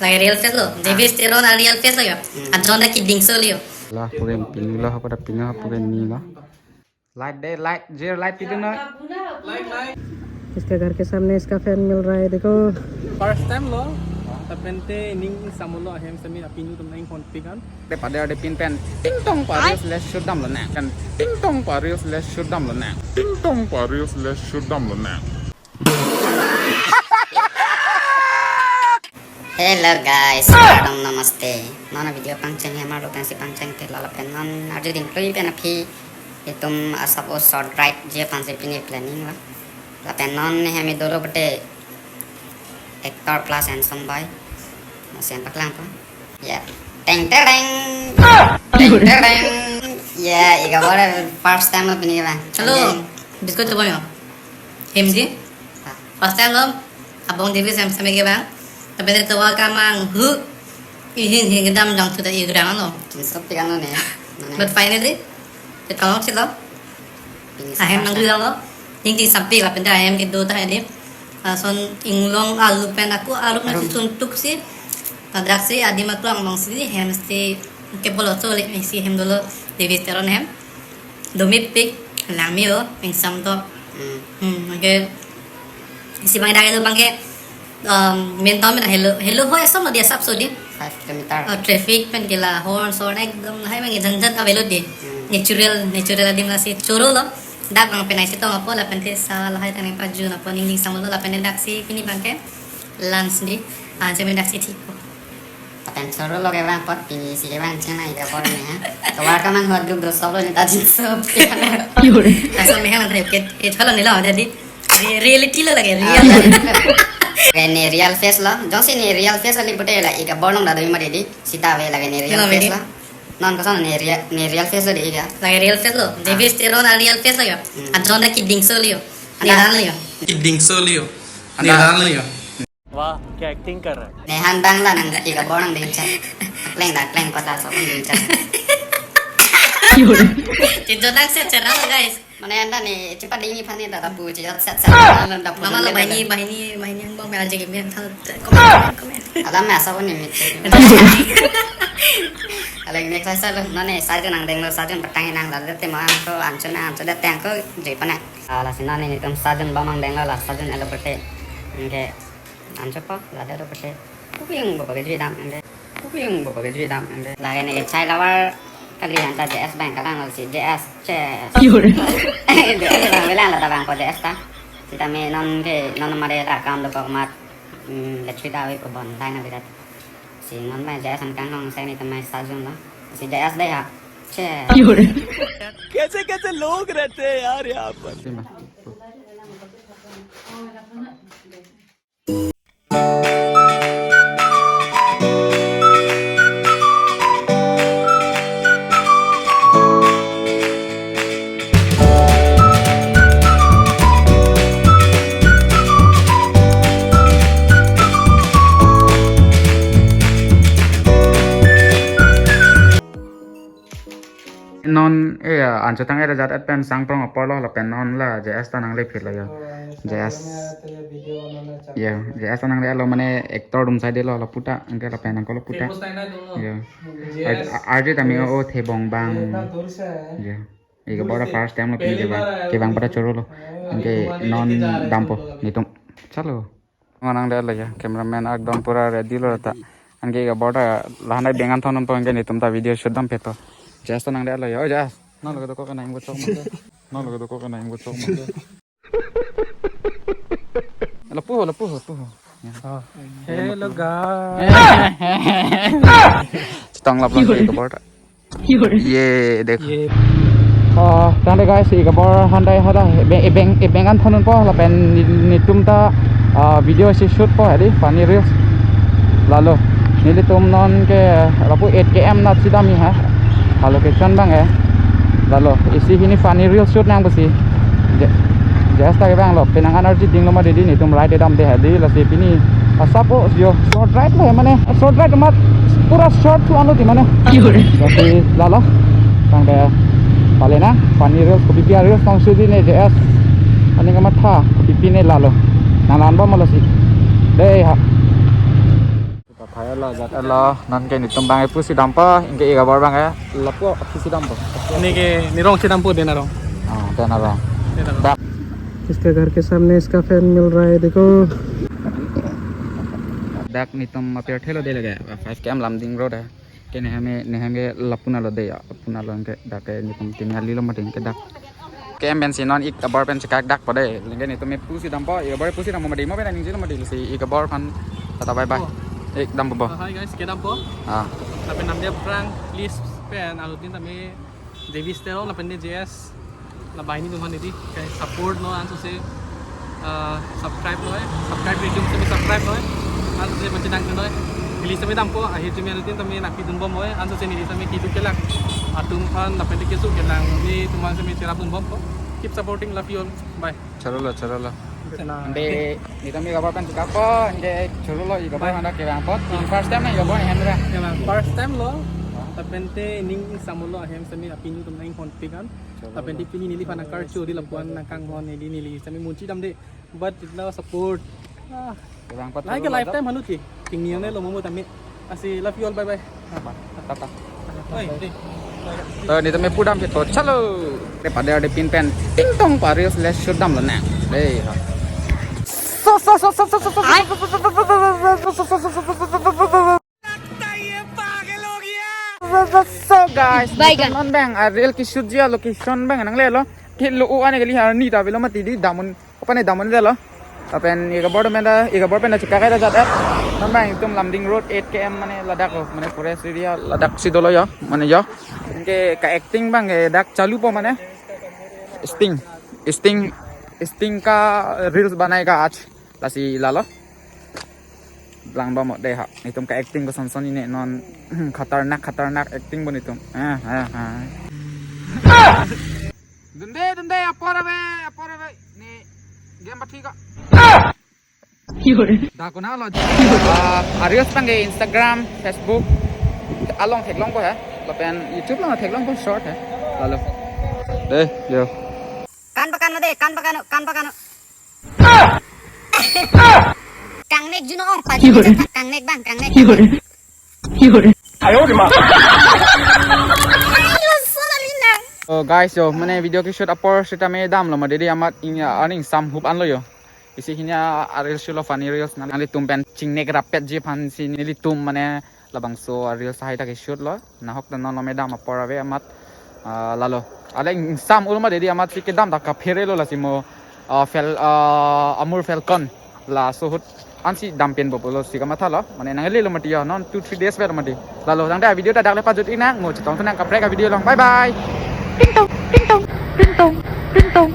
Like real face lo. Davis Teron a real face lo yo. Adron ki ding so liyo. lah puren ping lah pada ping lah puren ni lah light deh light jer light itu ना इसके घर के सामने इसका फैन मिल रहा है देखो First time lo, tapente ning samulo ahem sami apinu tum naing konfigan. daripada ada pinten ting tong parius les shudam lo nak kan ting tong parius les shudam lo nak ting tong parius les shudam lo nak. Hello guys, sekarang namaste. Nona video pangceng ya malu pensi pangceng te lala penon. Arju din ploi pen api itum asapo short ride je panse pini planning la. La penon hemi dolo bete actor plus handsome boy. Masih paklang pa. Ya. Teng tereng. Teng tereng. Ya, iga bora first time lo pini ba. Hello. Biskut coba yo. Hemji. First time lo abong devi samsame ke bang. Tapi itu wakamang hu ini gedam jang tu dah igrang lo. Seperti kan lo ni. But finally, kita orang sih lo. Ahem nang dulu lo. Tinggi sampai lah pendah ahem itu dah ini. Son inglong alu pen aku alu masih suntuk sih. Kadang sih adi mak lang mong sih hem mesti kebolo so le mesti hem dulu Davis Teron hem. Domit pik lami lo pingsam to. Oke. Isi bang dah itu bang ke. Mental में hello हो ऐसा ना दिया सब सो दी 5 kilometre traffic pen केला हॉर्न सोन एकदम है मैं झंझट अवेलो दी नेचुरल आदि में से चोरो लो डाक बंग पे नाइसे तो अपो ला पेन साल है तने पाजु ना पो निंग सामलो ला पेन डाक से पिनी बंग के लंच दी आज में डाक से ठीक हो पेन चोरो लो के बंग पट पिनी सी के बंग चना इधर पड़ में है तो वार का मंग हो ग्रुप दो सब लो नेता जिन सब यूरे ऐसा में है ना के ये चलो नीला हो दी रियलिटी लो लगे real Ini real face lah, jangan sih ini real face ali betul lah. Ika borong dah dari mana di? Sita we lagi ini real face lah. Non kesan ini real face lah dia. Lagi real face lo. Davis Teron a real face lah yo. Adron ki ding so liyo. Nilan liyo. Kidding so liyo. Nilan liyo. वाह क्या एक्टिंग कर रहा है Nehan bang lah nang ika borong ding chat. Kleng kota so pun ding chat. Itu nang set cerah lo guys. Mana anda nih cepat dingin panen dah tapu cepat set dapur. Nama lo bahini yang bang aja game yang komen. Alam masa pun ini. Kalau ini saya lo, nane saya nang deng lo saya petangin nang lalu tema to ancuna datang ko jadi pana. Alah sih nane itu saya bamang deng lo lah saya elo bete. Oke, ancur po lalu lo bete. Kuping bapak kerja dam, kuping bapak kerja dam. Lagi nih saya lawar kalian tadi JS bang kalian harus JS CS. JS bang bilang lah tabang ko JS ta. Kita me non mare account lo mat lecture dawi ko bon lain na birat. Si non mai JS ang kang saya ni tamai sajun lah. Si JS deh ya. CS. कैसे लोग रहते हैं यार यहाँ पर non ancho tang era jat pen sang prong apor lo pen non la JS tanang le phit la yo JS ya JS tanang le lo mane actor dum side lo puta angke la pen angko lo puta ya arje tami o the bong bang ya ega bora first time lo pin ke bang pada choro lo angke non dampo nitum chalo nganang de la ya cameraman ekdom pura ready lo ta angke ega bora lahana bengan thonom to angke nitum ta video shodam peto Jas tenang deh lah ya, Jas. Nol gitu kok kena yang bocok mah. Nol gitu kok kena yang bocok mah. Lepuh. Hello guys Cetong lap lagi ke bawah. Ye, dek. Tanda guys, ke bawah handai hada. Bengan thonun po, lapen nitum ta video si shoot po hari, funny reels. Lalu, nili tum non ke lapu 8 km na sidami ha. Location bang ya lalu isi ini funny real shoot nang besi jasa ke bang lo penangan arji ding lo ma dedi ni tum ride dam de hadi la se pini asapo yo short ride lo mane short ride mat pura short tu anu di mana jadi lalu bang de palena funny real kopi pia real tang sudi ne JS ani ka matha kopi pine lalu nalan ba malo si deh ha lo jat lo nan ke nitum bang pusi dampa inge iga bor bang ya lapu pusi dampa Ini ke nirong sidam po din na rong. tena bang इसके घर के सामने इसका फैन मिल रहा है देखो dak nitum apir thelo de lage 5 km lamding road hai ke ne hame lapuna lo de ya apuna lo ke dak ke nitum timali lo mating ke dak kem ben sinon ik abor pen sekak dak pade lenge nitum me pusi dampa iga bor pusi dampa madi mo ben ning jilo madi si ik abor pan tata bye bye ik dampa bo Hi guys, kedam po. Tapi nam dia perang please pen alutin kami Devi Stero na pende JS na bahay ni tuman ini kayak support no anso se subscribe no subscribe video kami subscribe no anso se mencenang no pilih kami tampo akhir kami alutin kami nak pidun bom no anso se ni kami hidup kelak atum pan na pende kesu kelang ni tuman kami terapun bom po keep supporting, love you all, bye. chalo lo ande nitum iga bor pen sekak po ande chalo lo iga bor anda ke bang pot first time na iga bor hen ra Yang first time lo tapente ning samulo ahem sami apinu tum naing konfigan tapente pini nili pana karcho di lapuan nakang hon nili sami munci dam de but itla support ke bang pot like a lifetime halu ti ting niang ne lo momo tami asi love you all, bye bye. tata Oi ni tame pudam ke to chalo te pada ada pin pen ting tong parius les shudam lo na dei ha so guys non bang real ki shoot dia location bang nang le lo ke lo ane gali har ni ta belo mati di damun apa ne damun le lo apen iga bor penda chika kai da jat non bang tum lamding road 8 km mane ladak lo mane forest area ladak sidolo ya mane ya ke ka acting bang dak चालू po mane sting ka reels बनाएगा आज lasi lalo lang ba mo deh ha itum ka acting ko sonson ini non khatarnak acting bon itum dunde apora be ni game ba thika da ko na lo arios pange Instagram Facebook along theklong ko ha lapen YouTube long theklong ko short ha lalo deh yo kan pakano Kang Nek Juno ong pagi Kang Nek bang Kang Nek oh guys yo mane video ki shoot apor sita me dam lo madedi amat inya aning sam hup an lo yo isi hinya aril shulo funny reels nali tum pen chingnek rapet je phan si nili tum mane labang so reels sahai ta ki shoot lo na hok non lo me dam apor ave amat lalo ale sam ulma dedi amat si ke dam da ka phere lo la simo amur falcon la so hut ansi dampen bopolo si kama thala mane nangeli lo mati ya non 2-3 days ber mati lalo dang da video ta dak le pa jut ina ngo chitong thana ka prek video long bye bye ting tong